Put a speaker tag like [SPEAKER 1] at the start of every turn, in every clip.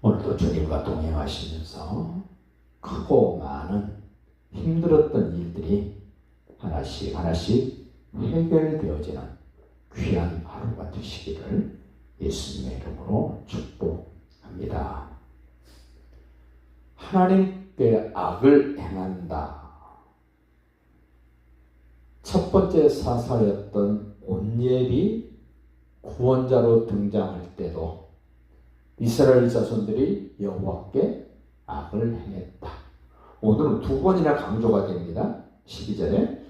[SPEAKER 1] 오늘도 주님과 동행하시면서 크고 많은 힘들었던 일들이 하나씩 하나씩 해결되어지는 귀한 하루가 되시기를 예수님의 이름으로 축복합니다. 하나님께 악을 행한다. 첫 번째 사사였던 온니엘이 구원자로 등장할 때도 이스라엘 자손들이 여호와께 악을 행했다. 오늘은 두 번이나 강조가 됩니다. 12절에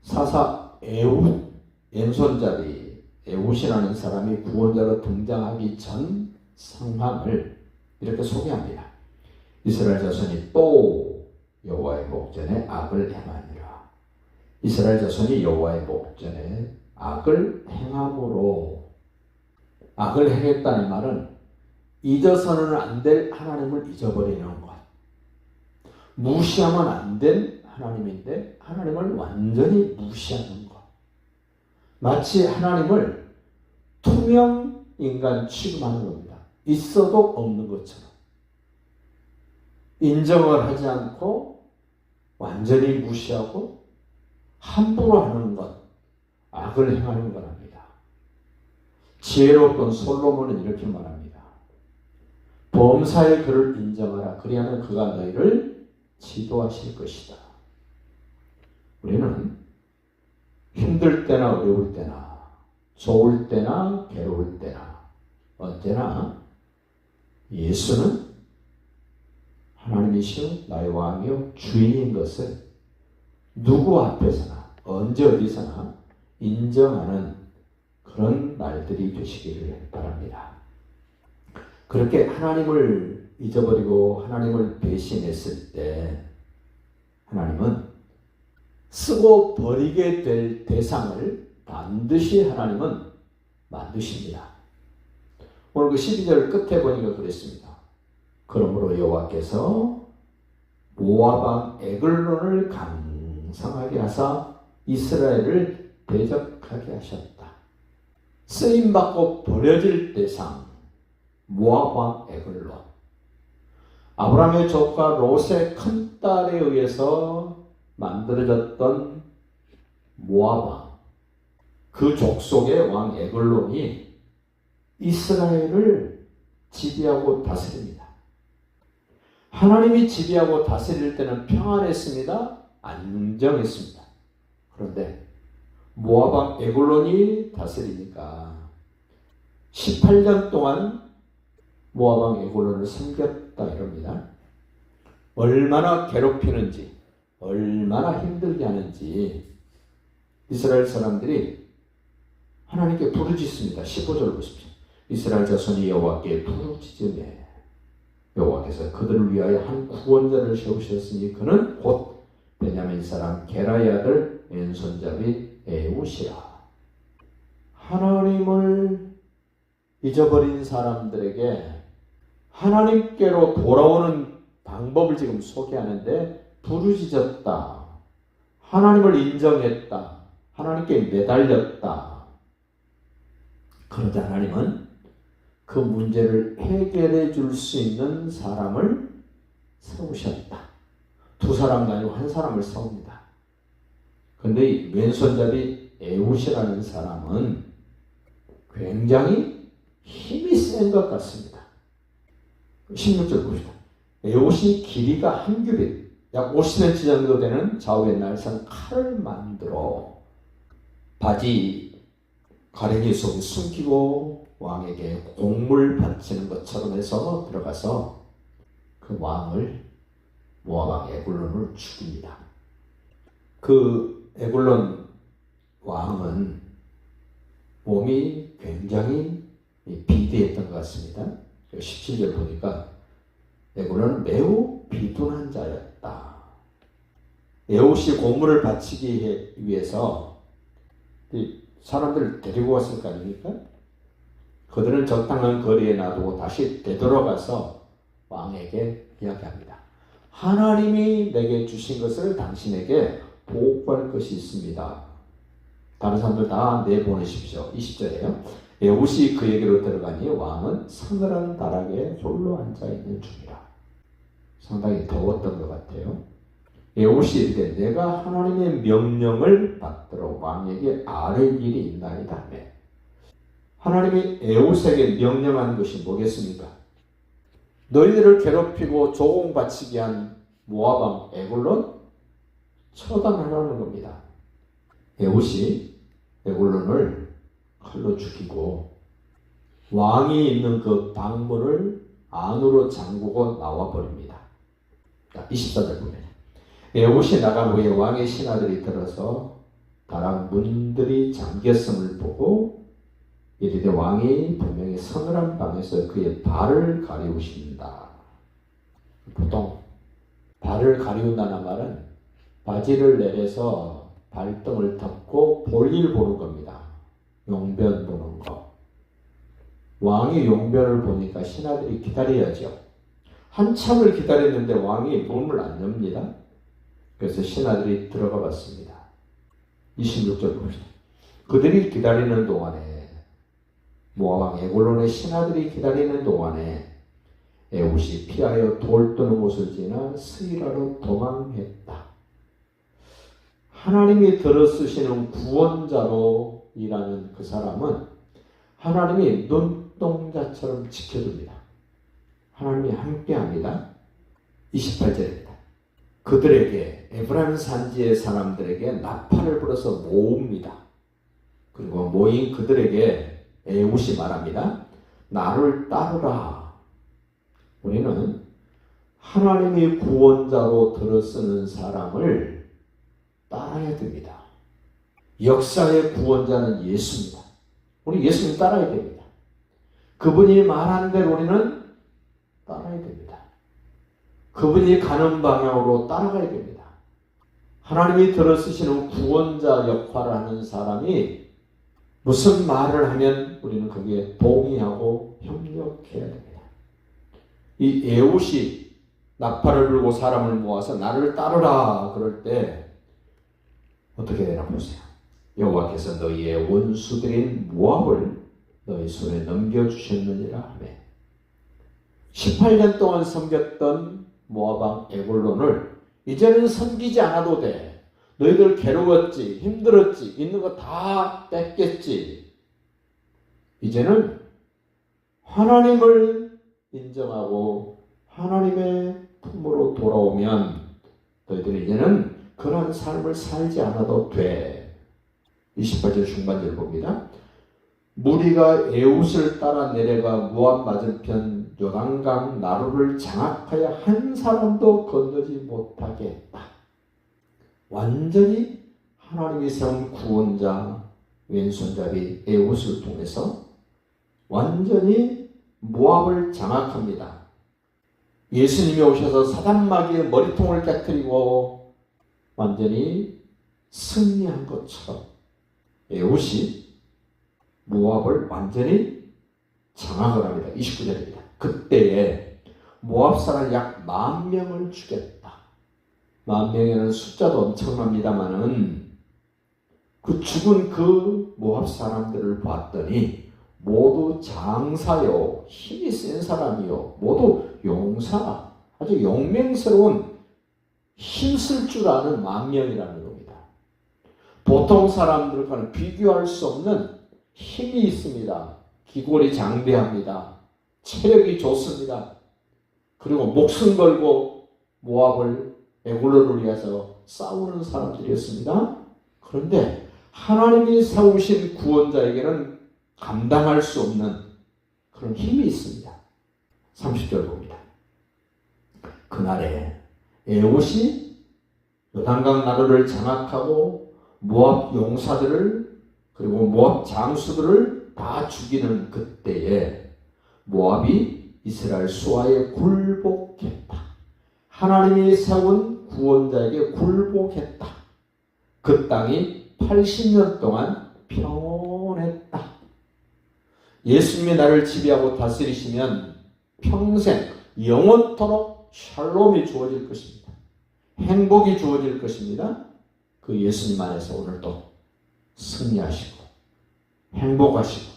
[SPEAKER 1] 사사 에훗 왼손잡이 에훗이라는 사람이 구원자로 등장하기 전 상황을 이렇게 소개합니다. 이스라엘 자손이 또 여호와의 목전에 악을 행하니라. 이스라엘 자손이 여호와의 목전에 악을 행함으로, 악을 행했다는 말은 잊어서는 안 될 하나님을 잊어버리는 것, 무시하면 안 될 하나님인데 하나님을 완전히 무시하는 것, 마치 하나님을 투명 인간 취급하는 겁니다. 있어도 없는 것처럼 인정을 하지 않고 완전히 무시하고 함부로 하는 것, 악을 행하는 거랍니다. 지혜로웠던 솔로몬은 이렇게 말합니다. 범사의 그를 인정하라. 그리하면 그가 너희를 지도하실 것이다. 우리는 힘들 때나 어려울 때나 좋을 때나 괴로울 때나 언제나 예수는 하나님이시여 나의 왕이요 주인인 것을 누구 앞에서나 언제 어디서나 인정하는 그런 날들이 되시기를 바랍니다. 그렇게 하나님을 잊어버리고 하나님을 배신했을 때 하나님은 쓰고 버리게 될 대상을 반드시 하나님은 만드십니다. 오늘 그 12절 끝에 보니까 그랬습니다. 그러므로 여호와께서 모압 왕 에글론을 강성하게 하사 이스라엘을 대적하게 하셨다. 쓰임받고 버려질 대상 모압 왕 에글론, 아브라함의 조카 롯의 큰딸에 의해서 만들어졌던 모압 왕, 그 족속의 왕 에글론이 이스라엘을 지배하고 다스립니다. 하나님이 지배하고 다스릴 때는 평안했습니다. 안정했습니다. 그런데 모압 왕 에글론이 다스리니까 18년 동안 모압 왕 에글론을 섬겼다 이럽니다. 얼마나 괴롭히는지, 얼마나 힘들게 하는지 이스라엘 사람들이 하나님께 부르짖습니다. 15절 보십시오. 이스라엘 자손이 여호와께 부르짖으매 여호와께서 그들을 위하여 한 구원자를 세우셨으니 그는 곧 베냐민 사람 게라의 아들 왼손잡이 에훗이라. 하나님을 잊어버린 사람들에게 하나님께로 돌아오는 방법을 지금 소개하는데 부르짖었다. 하나님을 인정했다. 하나님께 매달렸다. 그러자 하나님은 그 문제를 해결해 줄 수 있는 사람을 세우셨다. 두 사람도 아니고 한 사람을 세웁니다. 그런데 이 왼손잡이 에훗이라는 사람은 굉장히 힘이 센 것 같습니다. 16절 보시다. 에훗이 길이가 한 규빗, 약 50cm 정도 되는 좌우의 날선 칼을 만들어 바지 가랭이 속에 숨기고 왕에게 곡물 바치는 것처럼 해서 들어가서 그 왕을 모압 왕 에글론을 죽입니다. 그 에글론 왕은 몸이 굉장히 비대했던 것 같습니다. 17절 보니까 에글론은 매우 비둔한 자였다. 에훗이 곡물을 바치기 위해서 사람들을 데리고 왔을 거 아닙니까? 그들은 적당한 거리에 놔두고 다시 되돌아가서 왕에게 이야기합니다. 하나님이 내게 주신 것을 당신에게 보고할 것이 있습니다. 다른 사람들 다 내보내십시오. 20절에요. 에훗이 그에게로 들어가니 왕은 서늘한 다락에 홀로 앉아있는 중이라. 상당히 더웠던 것 같아요. 에훗이 이르되 내가 하나님의 명령을 받들어 왕에게 아뢰 일이 있나이다 하며, 하나님이 에훗에게 명령한 것이 뭐겠습니까? 너희들을 괴롭히고 조공 바치게 한 모압 왕 에글론 처단하라는 겁니다. 에훗이 에글론을 칼로 죽이고 왕이 있는 그 방문을 안으로 잠그고 나와버립니다. 24절 보면 에훗이 나간 후에 왕의 신하들이 들어서 다락 문들이 잠겼음을 보고 이르되 왕이 분명히 서늘한 방에서 그의 발을 가리우신다. 보통 발을 가리운다는 말은 바지를 내려서 발등을 덮고 볼일 보는 겁니다. 용변 보는 거. 왕이 용변을 보니까 신하들이 기다려야죠. 한참을 기다렸는데 왕이 문을 안 엽니다. 그래서 신하들이 들어가 봤습니다. 26절 봅시다. 그들이 기다리는 동안에, 모압 왕 에글론의 신하들이 기다리는 동안에 에훗이 피하여 돌 뜨는 곳을 지나 스이라로 도망했다. 하나님이 들어쓰시는 구원자로 일하는 그 사람은 하나님이 눈동자처럼 지켜줍니다. 하나님이 함께합니다. 28절입니다. 그들에게, 에브라임 산지의 사람들에게 나팔을 불어서 모읍니다. 그리고 모인 그들에게 에훗이 말합니다. 나를 따르라. 우리는 하나님이 구원자로 들어쓰는 사람을 따라야 됩니다. 역사의 구원자는 예수입니다. 우리 예수님 따라야 됩니다. 그분이 말한 대로 우리는 따라야 됩니다. 그분이 가는 방향으로 따라가야 됩니다. 하나님이 들어쓰시는 구원자 역할을 하는 사람이 무슨 말을 하면 우리는 거기에 동의하고 협력해야 됩니다. 이 에훗이 나팔을 불고 사람을 모아서 나를 따르라 그럴 때 어떻게 되나 보세요. 여호와께서 너희의 원수들인 모압을 너희 손에 넘겨주셨느니라 하며, 18년 동안 섬겼던 모압 왕 에글론을 이제는 섬기지 않아도 돼. 너희들 괴로웠지, 힘들었지, 있는 거 다 뺏겼지. 이제는 하나님을 인정하고 하나님의 품으로 돌아오면 너희들은 이제는 그런 삶을 살지 않아도 돼. 28절 중반절 봅니다. 무리가 에훗을 따라 내려가 모압 맞은편 요단강 나루를 장악하여 한 사람도 건너지 못하게 했다. 완전히 하나님이 세운 구원자 왼손잡이 에훗을 통해서 완전히 모압을 장악합니다. 예수님이 오셔서 사단마귀의 머리통을 깨뜨리고 완전히 승리한 것처럼 에훗이 모압을 완전히 장악을 합니다. 29절입니다. 그때에 모압 사람 약 10,000명을 죽였다. 10,000명에는 숫자도 엄청납니다만은 그 죽은 그 모압 사람들을 봤더니 모두 장사요, 힘이 센 사람이요, 모두 용사, 아주 용맹스러운 힘쓸 줄 아는 10,000명이라는 겁니다. 보통 사람들과는 비교할 수 없는 힘이 있습니다. 기골이 장대합니다. 체력이 좋습니다. 그리고 목숨 걸고 모압을 에글론을 위해서 싸우는 사람들이었습니다. 그런데 하나님이 세우신 구원자에게는 감당할 수 없는 그런 힘이 있습니다. 30절 봅니다. 그날에 에훗이 요단강 나루를 장악하고 모압 용사들을 그리고 모압 장수들을 다 죽이는 그때에 모압이 이스라엘 수하에 굴복했다. 하나님이 세운 구원자에게 굴복했다. 그 땅이 80년 동안 평온했다. 예수님이 나를 지배하고 다스리시면 평생 영원토록 샬롬이 주어질 것입니다. 행복이 주어질 것입니다. 그 예수님 안에서 오늘도 승리하시고 행복하시고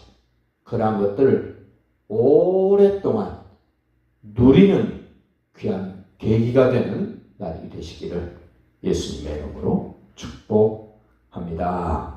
[SPEAKER 1] 그러한 것들을 오랫동안 누리는 귀한 계기가 되는 날이 되시기를 예수님의 이름으로 축복합니다.